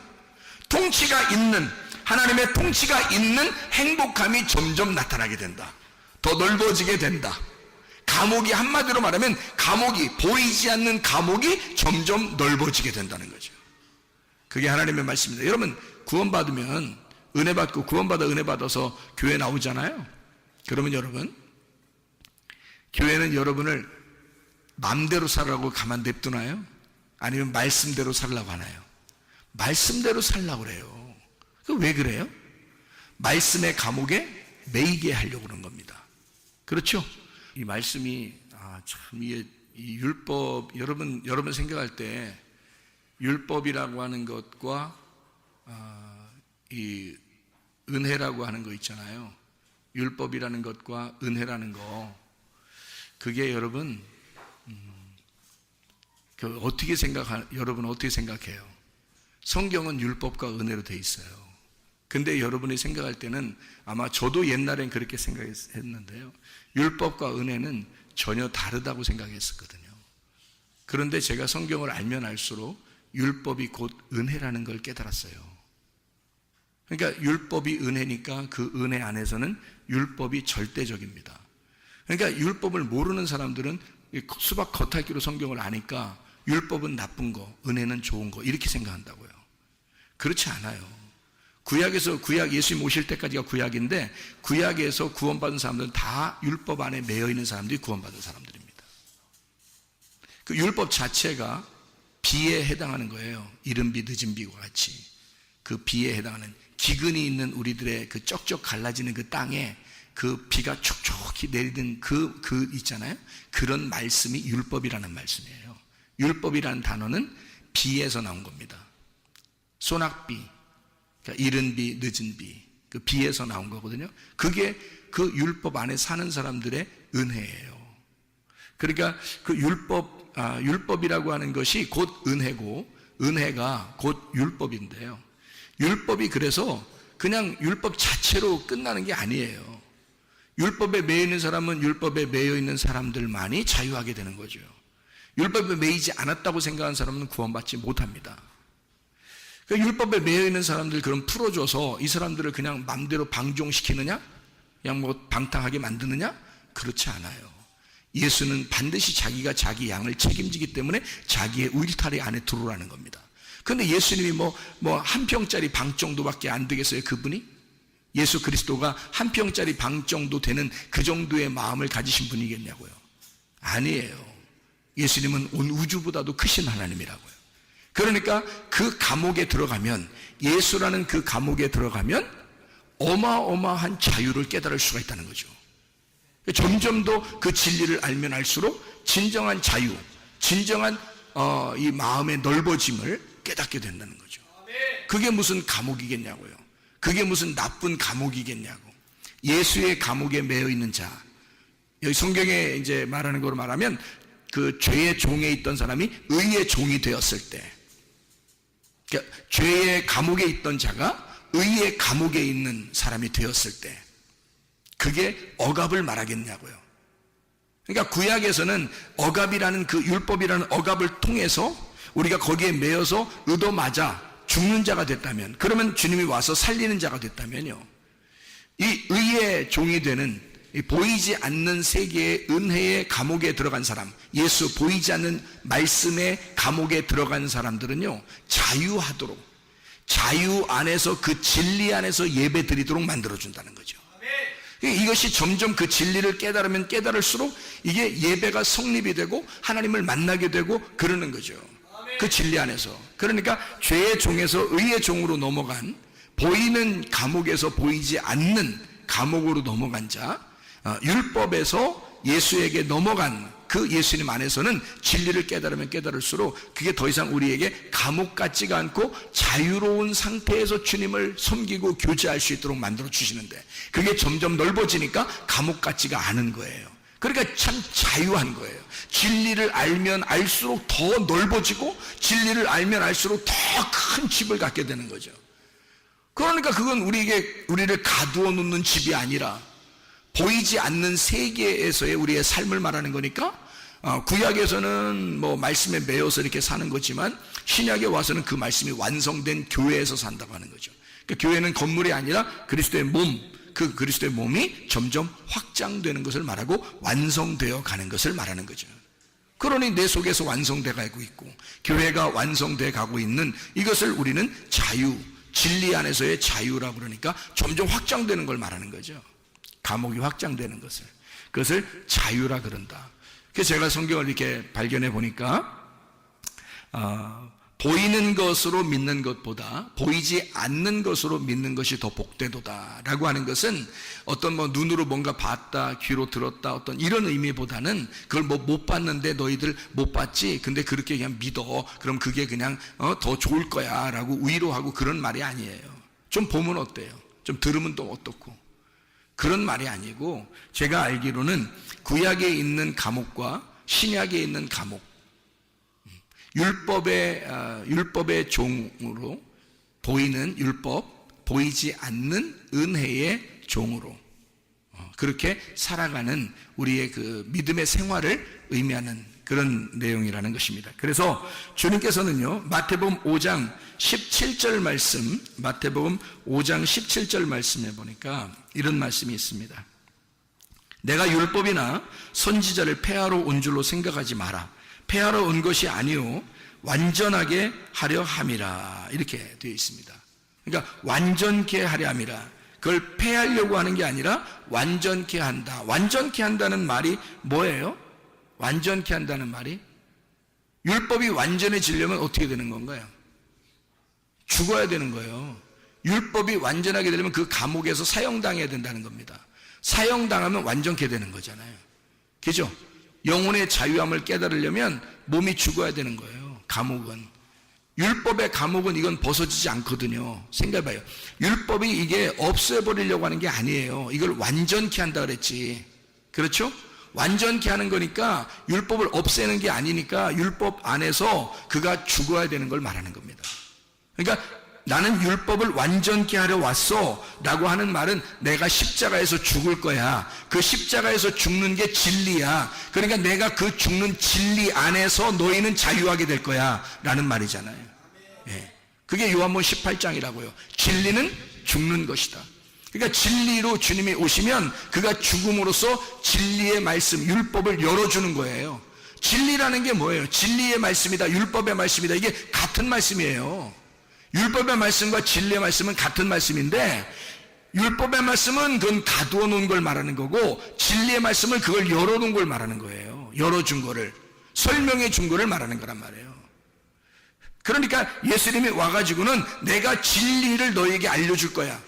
통치가 있는, 하나님의 통치가 있는 행복함이 점점 나타나게 된다. 더 넓어지게 된다. 감옥이, 한마디로 말하면 감옥이, 보이지 않는 감옥이 점점 넓어지게 된다는 거죠. 그게 하나님의 말씀입니다. 여러분, 구원받으면 은혜 받고, 구원받아 은혜 받아서 교회 나오잖아요. 그러면 여러분, 교회는 여러분을 마음대로 살라고 가만 냅두나요? 아니면 말씀대로 살라고 하나요? 말씀대로 살라고 그래요. 왜 그래요? 말씀의 감옥에 매이게 하려고 그런 겁니다. 그렇죠? 이 말씀이 참 이게 이 율법, 여러분 생각할 때 율법이라고 하는 것과 이 은혜라고 하는 거 있잖아요. 율법이라는 것과 은혜라는 거, 그게 여러분 여러분 어떻게 생각해요? 성경은 율법과 은혜로 돼 있어요. 근데 여러분이 생각할 때는, 아마 저도 옛날엔 그렇게 생각했는데요, 율법과 은혜는 전혀 다르다고 생각했었거든요. 그런데 제가 성경을 알면 알수록 율법이 곧 은혜라는 걸 깨달았어요. 그러니까 율법이 은혜니까 그 은혜 안에서는 율법이 절대적입니다. 그러니까 율법을 모르는 사람들은 수박 겉핥기로 성경을 아니까 율법은 나쁜 거, 은혜는 좋은 거 이렇게 생각한다고요. 그렇지 않아요. 구약 예수님 오실 때까지가 구약인데 구약에서 구원받은 사람들은 다 율법 안에 매여 있는 사람들이 구원받은 사람들입니다. 그 율법 자체가 비에 해당하는 거예요. 이른 비 늦은 비와 같이 그 비에 해당하는 기근이 있는 우리들의 그 쩍쩍 갈라지는 그 땅에 그 비가 촉촉히 내리는 그 있잖아요. 그런 말씀이 율법이라는 말씀이에요. 율법이라는 단어는 비에서 나온 겁니다. 소낙비, 그러니까 이른 비, 늦은 비, 그 비에서 나온 거거든요. 그게 그 율법 안에 사는 사람들의 은혜예요. 그러니까 그 율법이라고 하는 것이 곧 은혜고, 은혜가 곧 율법인데요. 율법이 그래서 그냥 율법 자체로 끝나는 게 아니에요. 율법에 매여 있는 사람은 율법에 매여 있는 사람들만이 자유하게 되는 거죠. 율법에 매이지 않았다고 생각하는 사람은 구원받지 못합니다. 그러니까 율법에 매여 있는 사람들 그럼 풀어줘서 이 사람들을 그냥 맘대로 방종시키느냐? 그냥 뭐 방탕하게 만드느냐? 그렇지 않아요. 예수는 반드시 자기가 자기 양을 책임지기 때문에 자기의 울타리 안에 들어오라는 겁니다. 그런데 예수님이 한 평짜리 방 정도밖에 안 되겠어요, 그분이? 예수 그리스도가 한 평짜리 방 정도 되는 그 정도의 마음을 가지신 분이겠냐고요? 아니에요. 예수님은 온 우주보다도 크신 하나님이라고요. 그러니까 그 감옥에 들어가면, 예수라는 그 감옥에 들어가면 어마어마한 자유를 깨달을 수가 있다는 거죠. 점점 더 그 진리를 알면 알수록 진정한 자유, 진정한 이 마음의 넓어짐을 깨닫게 된다는 거죠. 그게 무슨 감옥이겠냐고요. 그게 무슨 나쁜 감옥이겠냐고. 예수의 감옥에 매여 있는 자, 여기 성경에 이제 말하는 거로 말하면 그 죄의 종에 있던 사람이 의의 종이 되었을 때, 그러니까 죄의 감옥에 있던 자가 의의 감옥에 있는 사람이 되었을 때, 그게 억압을 말하겠냐고요. 그러니까 구약에서는 억압이라는 그 율법이라는 억압을 통해서 우리가 거기에 매여서 얻어맞아 죽는 자가 됐다면, 그러면 주님이 와서 살리는 자가 됐다면요, 이 의의 종이 되는 보이지 않는 세계의 은혜의 감옥에 들어간 사람, 예수 보이지 않는 말씀의 감옥에 들어간 사람들은요, 자유하도록, 자유 안에서 그 진리 안에서 예배 드리도록 만들어준다는 거죠. 이것이 점점 그 진리를 깨달으면 깨달을수록 이게 예배가 성립이 되고 하나님을 만나게 되고 그러는 거죠. 그 진리 안에서. 그러니까 죄의 종에서 의의 종으로 넘어간, 보이는 감옥에서 보이지 않는 감옥으로 넘어간 자, 율법에서 예수에게 넘어간 그 예수님 안에서는 진리를 깨달으면 깨달을수록 그게 더 이상 우리에게 감옥 같지가 않고 자유로운 상태에서 주님을 섬기고 교제할 수 있도록 만들어 주시는데, 그게 점점 넓어지니까 감옥 같지가 않은 거예요. 그러니까 참 자유한 거예요. 진리를 알면 알수록 더 넓어지고, 진리를 알면 알수록 더 큰 집을 갖게 되는 거죠. 그러니까 그건 우리를 가두어 놓는 집이 아니라 보이지 않는 세계에서의 우리의 삶을 말하는 거니까, 구약에서는 말씀에 매여서 이렇게 사는 거지만 신약에 와서는 그 말씀이 완성된 교회에서 산다고 하는 거죠. 그러니까 교회는 건물이 아니라 그리스도의 몸, 그 그리스도의 몸이 점점 확장되는 것을 말하고 완성되어 가는 것을 말하는 거죠. 그러니 내 속에서 완성되어 가고 있고 교회가 완성되어 가고 있는 이것을 우리는 자유, 진리 안에서의 자유라고 그러니까 점점 확장되는 걸 말하는 거죠. 감옥이 확장되는 것을, 그것을 자유라 그런다. 그래서 제가 성경을 이렇게 발견해 보니까 보이는 것으로 믿는 것보다 보이지 않는 것으로 믿는 것이 더 복되도다 라고 하는 것은 어떤 눈으로 뭔가 봤다, 귀로 들었다, 어떤 이런 의미보다는 그걸 못 봤는데 너희들 못 봤지, 근데 그렇게 그냥 믿어, 그럼 그게 그냥 더 좋을 거야 라고 위로하고 그런 말이 아니에요. 좀 보면 어때요? 좀 들으면 또 어떻고, 그런 말이 아니고, 제가 알기로는 구약에 있는 감옥과 신약에 있는 감옥, 율법의 종으로 보이는 율법, 보이지 않는 은혜의 종으로 그렇게 살아가는 우리의 그 믿음의 생활을 의미하는 그런 내용이라는 것입니다. 그래서 주님께서는요, 마태복음 5장 17절 말씀, 마태복음 5장 17절 말씀에 보니까 이런 말씀이 있습니다. 내가 율법이나 선지자를 폐하러 온 줄로 생각하지 마라. 폐하러 온 것이 아니요 완전하게 하려 함이라. 이렇게 되어 있습니다. 그러니까 완전케 하려 함이라. 그걸 폐하려고 하는 게 아니라 완전케 한다. 완전케 한다는 말이 뭐예요? 완전케 한다는 말이 율법이 완전해지려면 어떻게 되는 건가요? 죽어야 되는 거예요. 율법이 완전하게 되려면 그 감옥에서 사형당해야 된다는 겁니다. 사형당하면 완전케 되는 거잖아요. 그죠? 영혼의 자유함을 깨달으려면 몸이 죽어야 되는 거예요. 감옥은. 율법의 감옥은 이건 벗어지지 않거든요. 생각해봐요. 율법이 이게 없애버리려고 하는 게 아니에요. 이걸 완전케 한다 그랬지. 그렇죠? 완전케 하는 거니까 율법을 없애는 게 아니니까 율법 안에서 그가 죽어야 되는 걸 말하는 겁니다. 그러니까 나는 율법을 완전케 하려 왔어 라고 하는 말은 내가 십자가에서 죽을 거야. 그 십자가에서 죽는 게 진리야. 그러니까 내가 그 죽는 진리 안에서 너희는 자유하게 될 거야 라는 말이잖아요. 예. 그게 요한복음 18장이라고요. 진리는 죽는 것이다. 그러니까 진리로 주님이 오시면 그가 죽음으로써 진리의 말씀, 율법을 열어주는 거예요. 진리라는 게 뭐예요? 진리의 말씀이다, 율법의 말씀이다. 이게 같은 말씀이에요. 율법의 말씀과 진리의 말씀은 같은 말씀인데 율법의 말씀은 그건 가두어 놓은 걸 말하는 거고 진리의 말씀은 그걸 열어놓은 걸 말하는 거예요. 열어준 거를, 설명해 준 거를 말하는 거란 말이에요. 그러니까 예수님이 와가지고는 내가 진리를 너에게 알려줄 거야.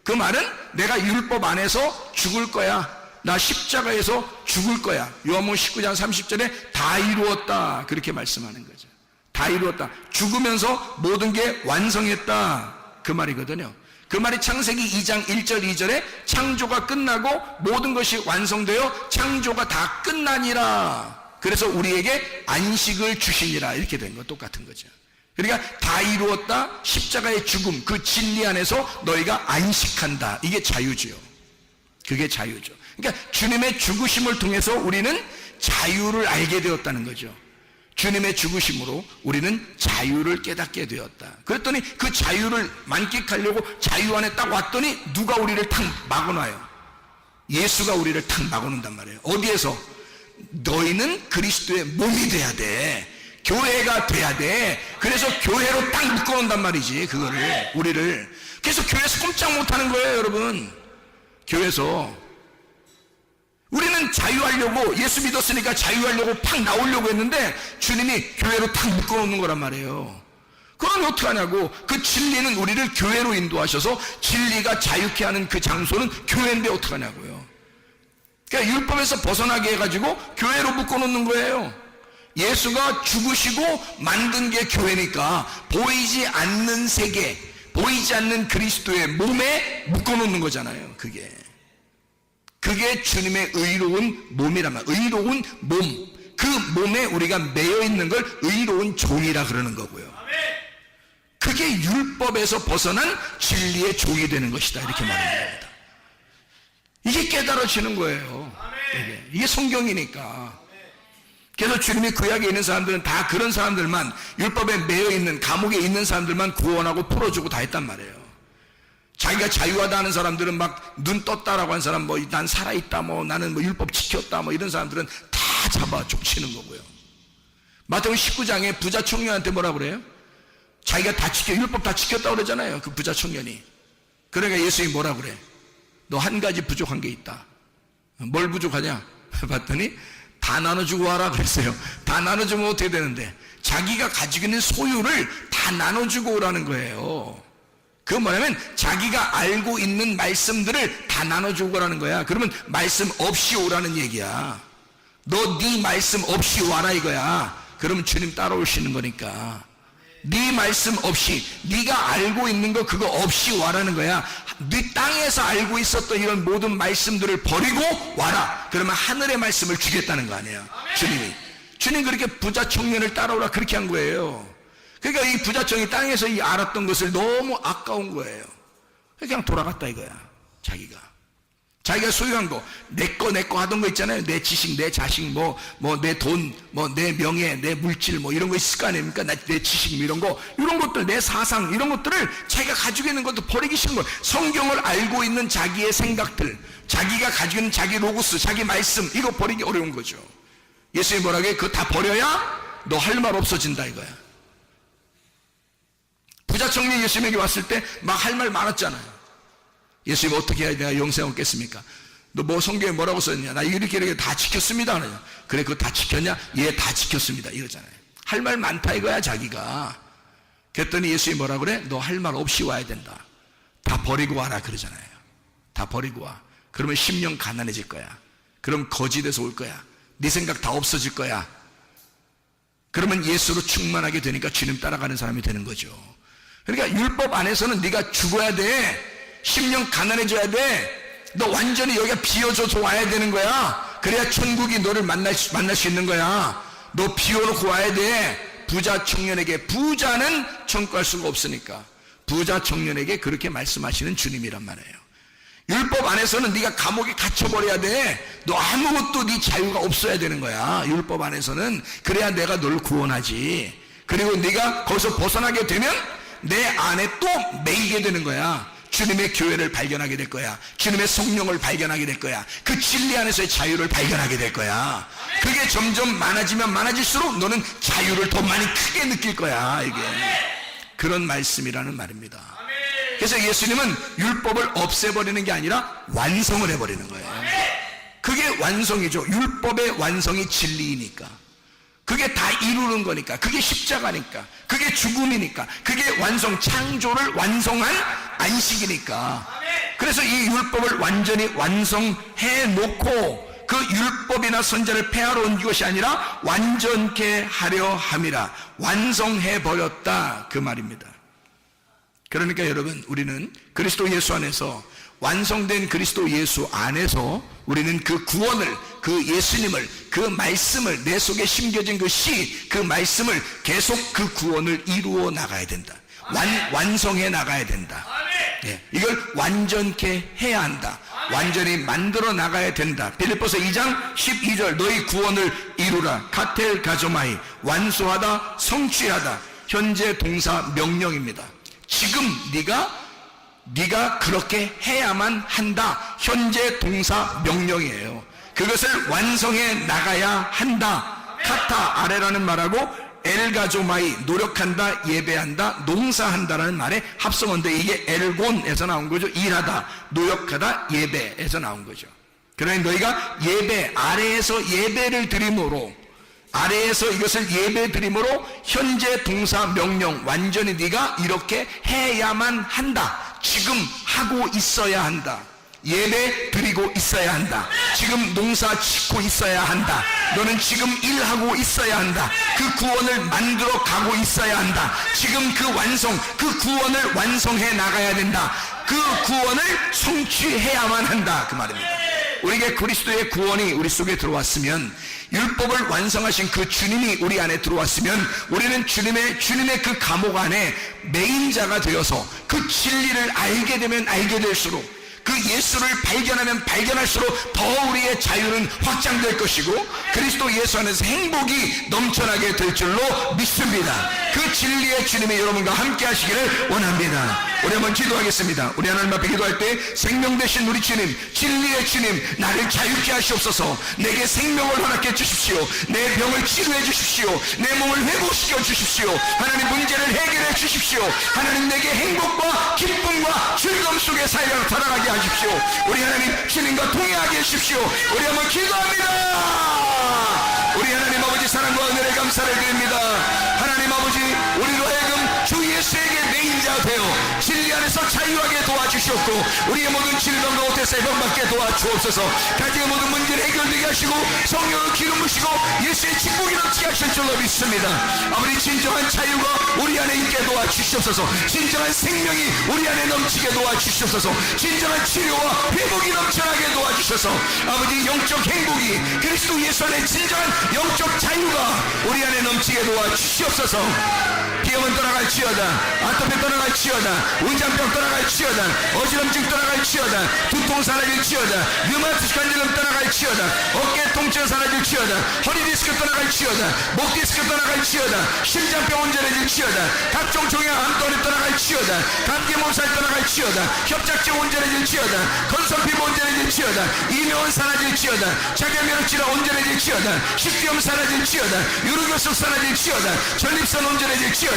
그 말은 내가 율법 안에서 죽을 거야. 나 십자가에서 죽을 거야. 요한복음 19장 30절에 다 이루었다 그렇게 말씀하는 거죠. 다 이루었다. 죽으면서 모든 게 완성했다 그 말이거든요. 그 말이 창세기 2장 1절 2절에 창조가 끝나고 모든 것이 완성되어 창조가 다 끝나니라. 그래서 우리에게 안식을 주시니라 이렇게 된 거 똑같은 거죠. 그러니까 다 이루었다. 십자가의 죽음, 그 진리 안에서 너희가 안식한다. 이게 자유지요. 그게 자유죠. 그러니까 주님의 죽으심을 통해서 우리는 자유를 알게 되었다는 거죠. 주님의 죽으심으로 우리는 자유를 깨닫게 되었다. 그랬더니 그 자유를 만끽하려고 자유 안에 딱 왔더니 누가 우리를 탁 막아놔요. 예수가 우리를 탁 막아놓는단 말이에요. 어디에서? 너희는 그리스도의 몸이 돼야 돼. 교회가 돼야 돼. 그래서 교회로 딱 묶어놓는단 말이지. 그거를, 우리를. 그래서 교회에서 꼼짝 못하는 거예요, 여러분. 교회에서 우리는 자유하려고, 예수 믿었으니까 자유하려고 팍 나오려고 했는데 주님이 교회로 탁 묶어놓는 거란 말이에요. 그럼 어떻게 하냐고. 그 진리는 우리를 교회로 인도하셔서 진리가 자유케 하는 그 장소는 교회인데 어떻게 하냐고요. 그러니까 율법에서 벗어나게 해가지고 교회로 묶어놓는 거예요. 예수가 죽으시고 만든 게 교회니까 보이지 않는 세계, 보이지 않는 그리스도의 몸에 묶어놓는 거잖아요. 그게 주님의 의로운 몸이란 말. 의로운 몸. 그 몸에 우리가 매여 있는 걸 의로운 종이라 그러는 거고요. 그게 율법에서 벗어난 진리의 종이 되는 것이다 이렇게 말하는 겁니다. 이게 깨달아지는 거예요. 이게 성경이니까. 그래서 주님이 구약에 있는 사람들은 다 그런 사람들만, 율법에 매여 있는, 감옥에 있는 사람들만 구원하고 풀어주고 다 했단 말이에요. 자기가 자유하다 하는 사람들은 막 눈 떴다라고 한 사람, 뭐 난 살아있다, 뭐 나는 뭐 율법 지켰다, 뭐 이런 사람들은 다 잡아 족치는 거고요. 마태복음 19장에 부자 청년한테 뭐라 그래요? 자기가 다 율법 다 지켰다고 그러잖아요. 그 부자 청년이. 그러니까 예수님이 뭐라 그래? 너 한 가지 부족한 게 있다. 뭘 부족하냐? 봤더니 다 나눠주고 와라 그랬어요. 다 나눠주면 어떻게 되는데? 자기가 가지고 있는 소유를 다 나눠주고 오라는 거예요. 그건 뭐냐면 자기가 알고 있는 말씀들을 다 나눠주고 오라는 거야. 그러면 말씀 없이 오라는 얘기야. 너 네 말씀 없이 와라 이거야. 그러면 주님 따라오시는 거니까. 네 말씀 없이, 네가 알고 있는 거 그거 없이 와라는 거야. 네 땅에서 알고 있었던 이런 모든 말씀들을 버리고 와라. 그러면 하늘의 말씀을 주겠다는 거 아니에요. 주님 그렇게 부자 청년을 따라오라 그렇게 한 거예요. 그러니까 이 부자 청년이 땅에서 이 알았던 것을 너무 아까운 거예요. 그냥 돌아갔다 이거야. 자기가 자기가 소유한 거, 내 거 하던 거 있잖아요. 내 지식, 내 자식, 내 돈, 내 명예, 내 물질, 이런 거 있을 거 아닙니까? 내 지식, 이런 것들, 내 사상, 이런 것들을 자기가 가지고 있는 것도 버리기 싫은 거예요. 성경을 알고 있는 자기의 생각들, 자기가 가지고 있는 자기 로고스, 자기 말씀, 이거 버리기 어려운 거죠. 예수님이 뭐라고 해요? 그거 다 버려야 너 할 말 없어진다 이거야. 부자 청년이 예수님에게 왔을 때 막 할 말 많았잖아요. 예수님 어떻게 해야 내가 영생 얻겠습니까? 너 뭐 성경에 뭐라고 썼냐? 나 이렇게 다 지켰습니다. 그래 그거 다 지켰냐? 예, 다 지켰습니다. 이러잖아요. 할 말 많다 이거야 자기가. 그랬더니 예수님이 뭐라 그래? 너 할 말 없이 와야 된다. 다 버리고 와라 그러잖아요. 다 버리고 와. 그러면 심령 가난해질 거야. 그럼 거짓에서 올 거야. 네 생각 다 없어질 거야. 그러면 예수로 충만하게 되니까 주님 따라가는 사람이 되는 거죠. 그러니까 율법 안에서는 네가 죽어야 돼. 심령 가난해져야 돼. 너 완전히 여기가 비워져서 와야 되는 거야. 그래야 천국이 너를 만날 수 있는 거야. 너 비워놓고 와야 돼. 부자 청년에게, 부자는 청구할 수가 없으니까 부자 청년에게 그렇게 말씀하시는 주님이란 말이에요. 율법 안에서는 네가 감옥에 갇혀버려야 돼. 너 아무것도 네 자유가 없어야 되는 거야. 율법 안에서는. 그래야 내가 널 구원하지. 그리고 네가 거기서 벗어나게 되면 내 안에 또 매이게 되는 거야. 주님의 교회를 발견하게 될 거야. 주님의 성령을 발견하게 될 거야. 그 진리 안에서의 자유를 발견하게 될 거야. 그게 점점 많아지면 많아질수록 너는 자유를 더 많이 크게 느낄 거야. 이게 그런 말씀이라는 말입니다. 그래서 예수님은 율법을 없애버리는 게 아니라 완성을 해버리는 거예요. 그게 완성이죠. 율법의 완성이 진리이니까. 그게 다 이루는 거니까. 그게 십자가니까. 그게 죽음이니까. 그게 완성, 창조를 완성한 안식이니까. 그래서 이 율법을 완전히 완성해 놓고 그 율법이나 선자를 폐하러 온 것이 아니라 완전케 하려 함이라. 완성해 버렸다 그 말입니다. 그러니까 여러분, 우리는 그리스도 예수 안에서, 완성된 그리스도 예수 안에서 우리는 그 구원을, 그 예수님을, 그 말씀을, 내 속에 심겨진 그 시, 그 말씀을 계속 그 구원을 이루어 나가야 된다. 완성해 나가야 된다. 예, 이걸 완전케 해야 한다. 완전히 만들어 나가야 된다. 빌립보서 2장 12절, 너희 구원을 이루라. 카텔 가조마이, 완수하다, 성취하다. 현재 동사 명령입니다. 지금 네가 그렇게 해야만 한다. 현재 동사 명령이에요. 그것을 완성해 나가야 한다. 카타 아레라는 말하고 엘가조마이, 노력한다, 예배한다, 농사한다라는 말의 합성어인데 이게 엘곤에서 나온 거죠. 일하다, 노력하다, 예배에서 나온 거죠. 그러니 너희가 예배, 아래에서 예배를 드림으로, 아래에서 이것을 예배 드림으로 현재 동사 명령, 완전히 네가 이렇게 해야만 한다. 지금 하고 있어야 한다. 예배 드리고 있어야 한다. 지금 농사 짓고 있어야 한다. 너는 지금 일하고 있어야 한다. 그 구원을 만들어 가고 있어야 한다. 지금 그 완성, 그 구원을 완성해 나가야 된다. 그 구원을 성취해야만 한다 그 말입니다. 우리에게 그리스도의 구원이 우리 속에 들어왔으면, 율법을 완성하신 그 주님이 우리 안에 들어왔으면, 우리는 주님의 그 감옥 안에 매인자가 되어서 그 진리를 알게 되면 알게 될수록, 그 예수를 발견하면 발견할수록 더 우리의 자유는 확장될 것이고 그리스도 예수 안에서 행복이 넘쳐나게 될 줄로 믿습니다. 그 진리의 주님이 여러분과 함께 하시기를 원합니다. 우리 한번 기도하겠습니다. 우리 하나님 앞에 기도할 때 생명 되신 우리 주님, 진리의 주님, 나를 자유케 하시옵소서. 내게 생명을 허락해 주십시오. 내 병을 치료해 주십시오. 내 몸을 회복시켜 주십시오. 하나님, 문제를 해결해 주십시오. 하나님, 내게 행복과 기쁨과 즐거움 속에 살아가게 하십시오. 우리 하나님, 주님과 동행하게 해주십시오. 우리 한번 기도합니다. 우리 하나님 아버지, 사랑과 은혜를 감사를 드립니다. 하나님 아버지, 우리로 하여금 주 예수에게 매인자 되어 진리 안에서 자유하게 도와주시옵고, 우리의 모든 질병과 오태서 해방받게 도와주옵소서. 가정의 모든 문제를 해결되게 하시고 성령을 기름 부시고 예수의 축복이 넘치게 하실 줄로 믿습니다. 아버지, 진정한 자유가 우리 안에 있게 도와주시옵소서. 진정한 생명이 우리 안에 넘치게 도와주시옵소서. 진정한 치료와 회복 행복이 넘쳐나게 도와주셔서 아버지 영적 행복이 그리스도 예수 안에 진정한 영적 자유가 우리 안에 넘치게 도와주시옵소서. 비염은 떠나갈지어다, 아토피 떠나갈지어다, 의장병 떠나갈지어다, 어지럼증 떠나갈지어다, 두통 사라질지어다, 류마티스 관절염 떠나갈지어다, 어깨 통증 사라질지어다, 허리 디스크 떠나갈지어다, 목 디스크 떠나갈지어다, 심장병 온전해질지어다, 각종 종양 암도리 떠나갈지어다, 감기 몸살 떠나갈지어다, 협착증 온전해질지어다, 건선 피부 온전해질지어다, 이명은 사라질지어다, 자결면역 질환 온전해질지어다, 식비염 사라질지어다, 유루교습 사라질지어다, 전립선 온전해질지어다,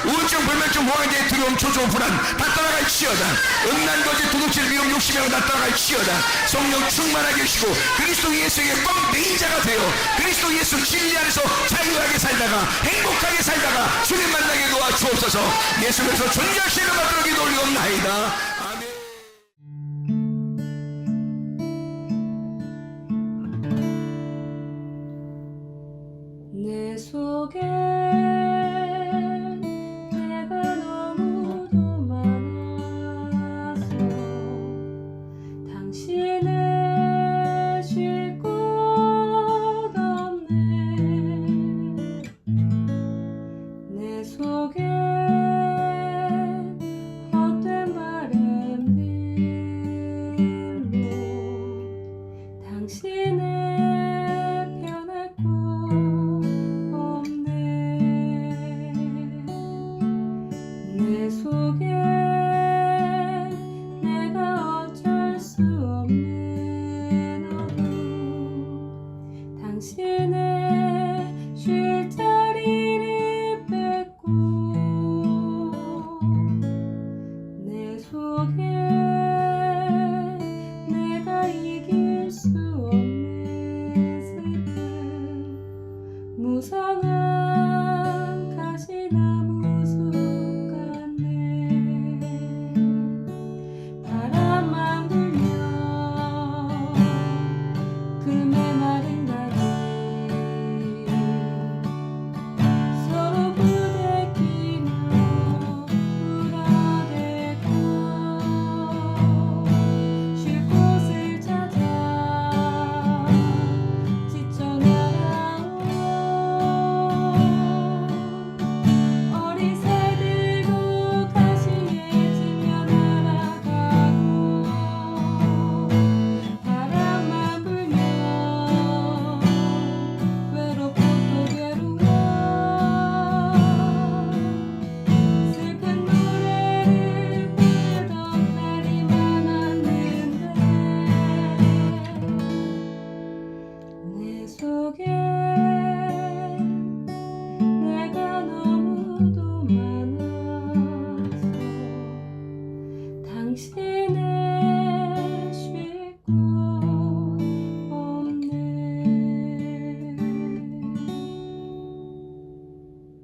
우울증, 불면증, 모황제, 두려움, 초조, 불안 다 떠나갈지어다, 음란, 거짓, 도둑질, 미움, 욕심이라고 다 떠나갈지어다. 성령 충만하게 하시고 그리스도 예수에게 꼭 매인자가 되어 그리스도 예수 진리 안에서 자유하게 살다가 행복하게 살다가 주님 만나게 도와주옵소서. 예수께서 존귀하시는 받들어 기도 올리옵나이다. 아멘. 내 속에 내가 너무도 많아서 당신을